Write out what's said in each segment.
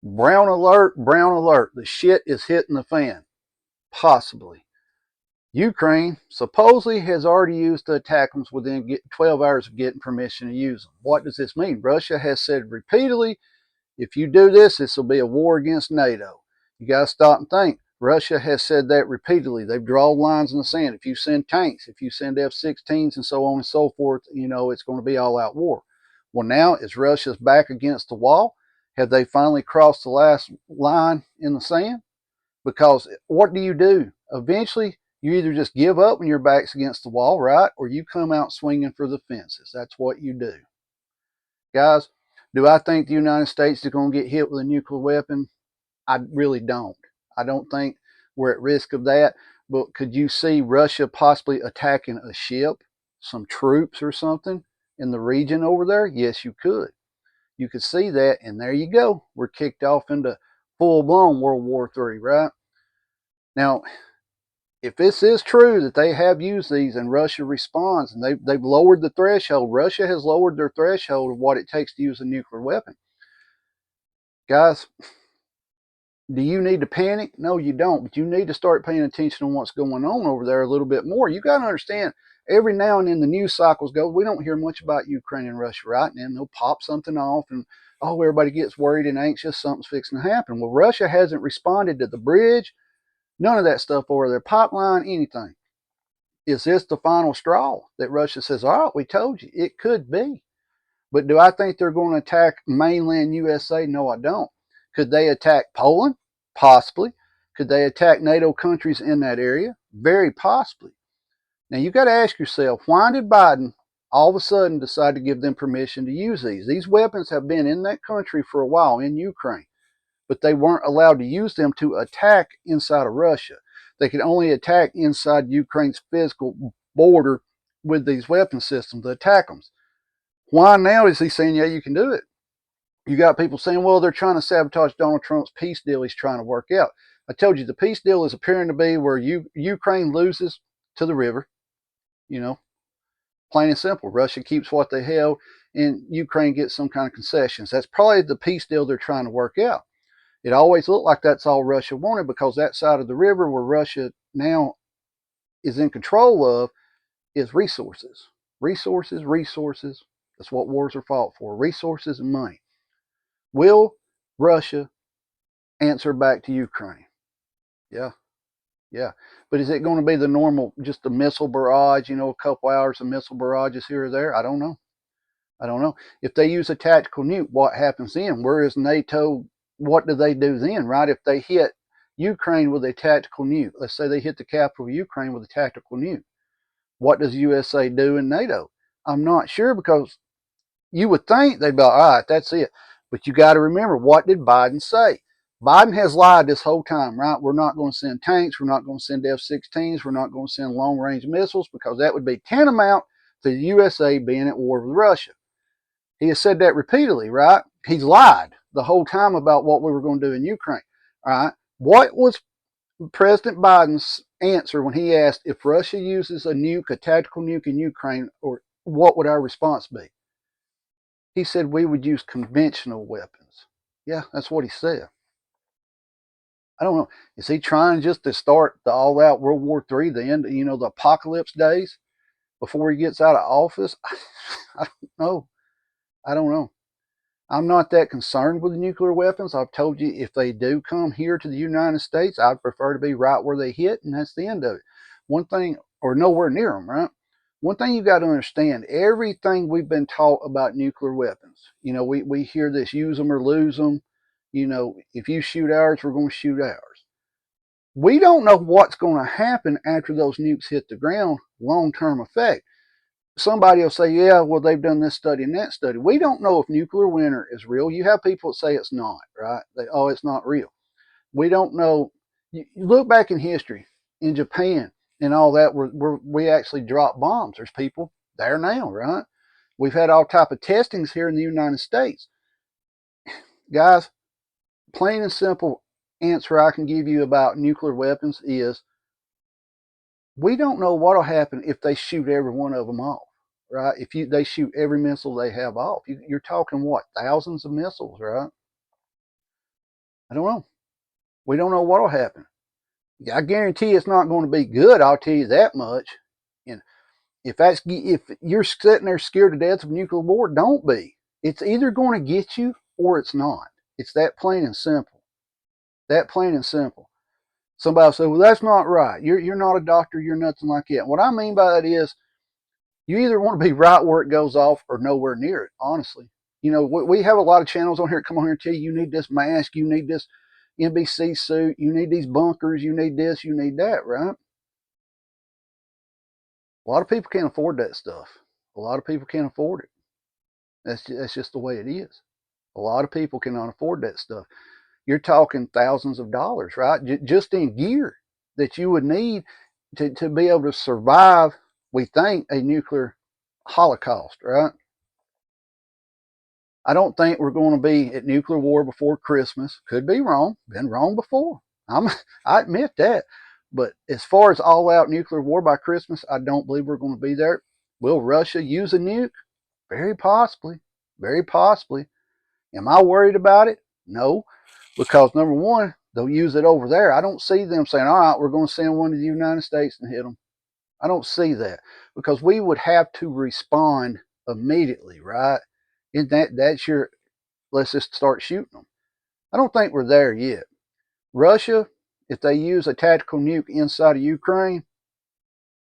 Brown alert, brown alert. The shit is hitting the fan. Possibly. Ukraine supposedly has already used the atacms within 12 hours of getting permission to use them. What does this mean? Russia has said repeatedly, if you do this, this will be a war against NATO. You got to stop and think. Russia has said that repeatedly. They've drawn lines in the sand. If you send tanks, if you send F-16s and so on and so forth, it's going to be all-out war. Well, now is Russia's back against the wall? Have they finally crossed the last line in the sand? Because what do? Eventually, you either just give up when your back's against the wall, right? Or you come out swinging for the fences. That's what you do. Guys, do I think the United States is going to get hit with a nuclear weapon? I really don't. I don't think we're at risk of that. But could you see Russia possibly attacking a ship, some troops or something in the region over there? Yes, you could. You could see that, and there you go. We're kicked off into full-blown World War III, right? Now, if this is true that they have used these and Russia responds and they've lowered the threshold, Russia has lowered their threshold of what it takes to use a nuclear weapon. Guys, do you need to panic? No, you don't. But you need to start paying attention on what's going on over there a little bit more. You got to understand, every now and then the news cycles go, we don't hear much about Ukraine and Russia, right? And then they'll pop something off and, oh, everybody gets worried and anxious, something's fixing to happen. Well, Russia hasn't responded to the bridge, none of that stuff over there, pipeline, anything. Is this the final straw that Russia says, all right, we told you? It could be. But do I think they're going to attack mainland USA? No, I don't. Could they attack Poland? Possibly. Could they attack NATO countries in that area? Very possibly. Now, you've got to ask yourself, why did Biden all of a sudden decide to give them permission to use these? These weapons have been in that country for a while, in Ukraine, but they weren't allowed to use them to attack inside of Russia. They could only attack inside Ukraine's physical border with these weapon systems, the atacms. Why now is he saying, yeah, you can do it? You got people saying, well, they're trying to sabotage Donald Trump's peace deal he's trying to work out. I told you the peace deal is appearing to be where Ukraine loses to the river, you know, plain and simple. Russia keeps what they held and Ukraine gets some kind of concessions. That's probably the peace deal they're trying to work out. It always looked like that's all Russia wanted because that side of the river where Russia now is in control of is resources. Resources, resources. That's what wars are fought for. Resources and money. Will Russia answer back to Ukraine? Yeah, yeah. But is it going to be the normal, just a missile barrage, a couple hours of missile barrages here or there? I don't know. I don't know. If they use a tactical nuke, what happens then? Where is NATO? What do they do then, right? If they hit Ukraine with a tactical nuke, let's say they hit the capital of Ukraine with a tactical nuke, what does USA do in NATO? I'm not sure because you would think they'd be like, all right, that's it. But you got to remember, what did Biden say? Biden has lied this whole time, right? We're not going to send tanks. We're not going to send F-16s. We're not going to send long-range missiles because that would be tantamount to the USA being at war with Russia. He has said that repeatedly, right? He's lied the whole time about what we were going to do in Ukraine. All right. What was President Biden's answer when he asked if Russia uses a nuke, a tactical nuke in Ukraine, or what would our response be? He said we would use conventional weapons. Yeah, that's what he said. I don't know. Is he trying just to start the all-out World War III, the end, the apocalypse days before he gets out of office? I don't know. I don't know. I'm not that concerned with nuclear weapons. I've told you if they do come here to the United States, I'd prefer to be right where they hit, and that's the end of it. One thing, or nowhere near them, right? One thing you got to understand, everything we've been taught about nuclear weapons, we hear this, use them or lose them. If you shoot ours, we're going to shoot ours. We don't know what's going to happen after those nukes hit the ground, long-term effect. Somebody will say, yeah, well, they've done this study and that study. We don't know if nuclear winter is real. You have people that say it's not, right? Oh, it's not real. We don't know. You look back in history, in Japan and all that, where we actually drop bombs. There's people there now, right? We've had all type of testings here in the United States. Guys, plain and simple answer I can give you about nuclear weapons is we don't know what will happen if they shoot every one of them off, right? If they shoot every missile they have off, you're talking what, thousands of missiles, right? I don't know. We don't know what will happen. I guarantee it's not going to be good. I'll tell you that much. And if you're sitting there scared to death of nuclear war, don't be. It's either going to get you or it's not. It's that plain and simple. That plain and simple. Somebody will say, "Well, that's not right. You're not a doctor. You're nothing like that." What I mean by that is, you either want to be right where it goes off or nowhere near it. Honestly, we have a lot of channels on here that come on here and tell you need this mask, you need this NBC suit, you need these bunkers, you need this, you need that, right? A lot of people can't afford that stuff. A lot of people can't afford it. That's just the way it is. A lot of people cannot afford that stuff. You're talking thousands of dollars, right? Just in gear that you would need to be able to survive, we think, a nuclear holocaust, right? I don't think we're going to be at nuclear war before Christmas. Could be wrong. Been wrong before. I admit that. But as far as all out nuclear war by Christmas, I don't believe we're going to be there. Will Russia use a nuke? Very possibly. Very possibly. Am I worried about it? No. Because number one, they'll use it over there. I don't see them saying, all right, we're going to send one to the United States and hit them. I don't see that. Because we would have to respond immediately, right? And that's your, let's just start shooting them. I don't think we're there yet. Russia, if they use a tactical nuke inside of Ukraine,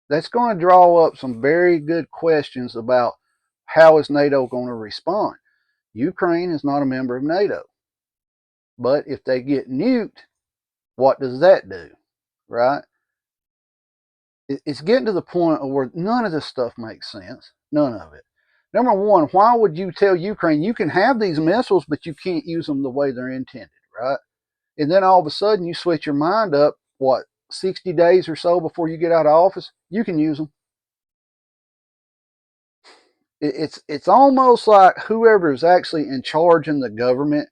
that's going to draw up some very good questions about how is NATO going to respond. Ukraine is not a member of NATO. But if they get nuked, what does that do? Right? It's getting to the point where none of this stuff makes sense. None of it. Number one, why would you tell Ukraine you can have these missiles, but you can't use them the way they're intended, right? And then all of a sudden you switch your mind up, what, 60 days or so before you get out of office, you can use them. It's almost like whoever is actually in charge in the government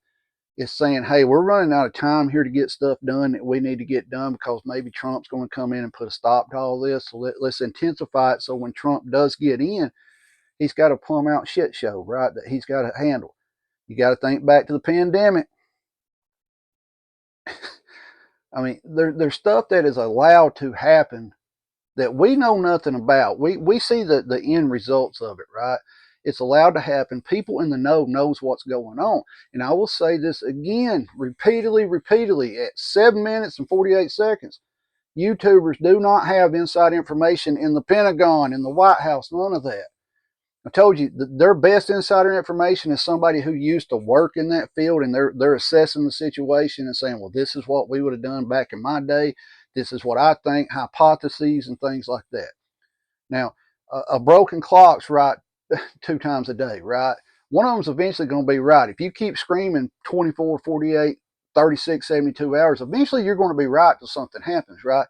is saying, hey, we're running out of time here to get stuff done that we need to get done because maybe Trump's going to come in and put a stop to all this. So let's intensify it so when Trump does get in, he's got a plumb out shit show, right, that he's got to handle. You got to think back to the pandemic. I mean, there's stuff that is allowed to happen that we know nothing about. We see the end results of it, right? It's allowed to happen. People in the know knows what's going on. And I will say this again, repeatedly, at 7 minutes and 48 seconds. YouTubers do not have inside information in the Pentagon, in the White House, none of that. I told you their best insider information is somebody who used to work in that field, and they're assessing the situation and saying, well, this is what we would have done back in my day. This is what I think, hypotheses and things like that. Now, a broken clock's right 2 times a day, right? One of them's eventually going to be right. If you keep screaming 24, 48, 36, 72 hours, eventually you're going to be right till something happens, right?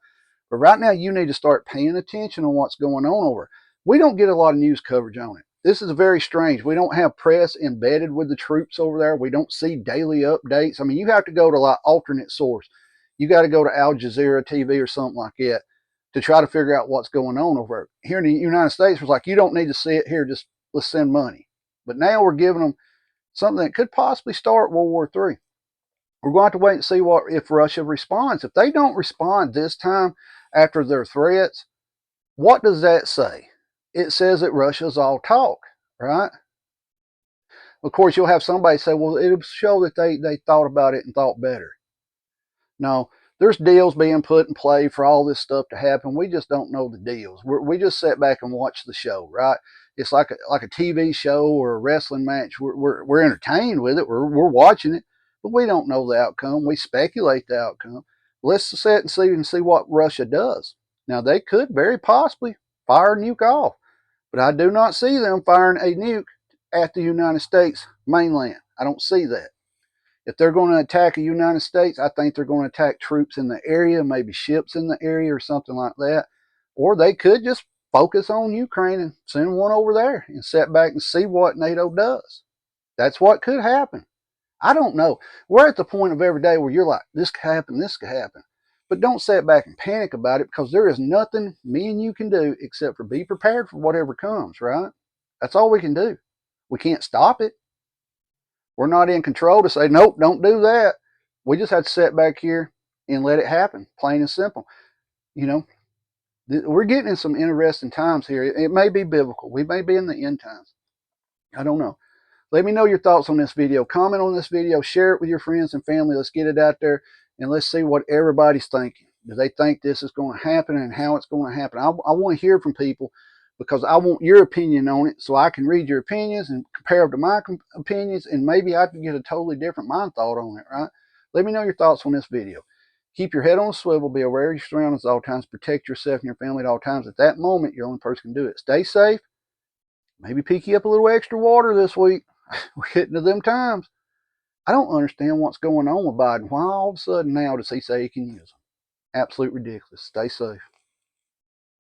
But right now, you need to start paying attention on what's going on over. We don't get a lot of news coverage on it. This is very strange. We don't have press embedded with the troops over there. We don't see daily updates. I mean, you have to go to like alternate source. You got to go to Al Jazeera TV or something like that to try to figure out what's going on over here in the United States. It was like, you don't need to see it here. Just let's send money. But now we're giving them something that could possibly start World War III. We're going to have to wait and see what if Russia responds. If they don't respond this time after their threats, what does that say? It says that Russia's all talk, right? Of course, you'll have somebody say, well, it'll show that they thought about it and thought better. No, there's deals being put in play for all this stuff to happen. We just don't know the deals. We just sit back and watch the show, right? It's like a TV show or a wrestling match. We're entertained with it. We're watching it, but we don't know the outcome. We speculate the outcome. Let's sit and see what Russia does. Now, they could very possibly fire a nuke off, but I do not see them firing a nuke at the United States mainland. I don't see that. If they're going to attack the United States, I think they're going to attack troops in the area, maybe ships in the area or something like that. Or they could just focus on Ukraine and send one over there and sit back and see what NATO does. That's what could happen. I don't know. We're at the point of every day where you're like, this could happen, this could happen. But don't sit back and panic about it because there is nothing me and you can do except for be prepared for whatever comes, right? That's all we can do. We can't stop it. We're not in control to say, nope, don't do that. We just have to sit back here and let it happen, plain and simple. You know, we're getting in some interesting times here. It may be biblical. We may be in the end times. I don't know. Let me know your thoughts on this video. Comment on this video. Share it with your friends and family. Let's get it out there, and let's see what everybody's thinking. Do they think this is going to happen, and how it's going to happen? I want to hear from people, because I want your opinion on it, so I can read your opinions and compare them to my opinions, and maybe I can get a totally different mind thought on it, right? Let me know your thoughts on this video. Keep your head on a swivel. Be aware of your surroundings at all times. Protect yourself and your family at all times. At that moment, you're the only person who can do it. Stay safe. Maybe pick you up a little extra water this week. We're getting to them times. I don't understand what's going on with Biden. Why all of a sudden now does he say he can use them? Absolute ridiculous. Stay safe.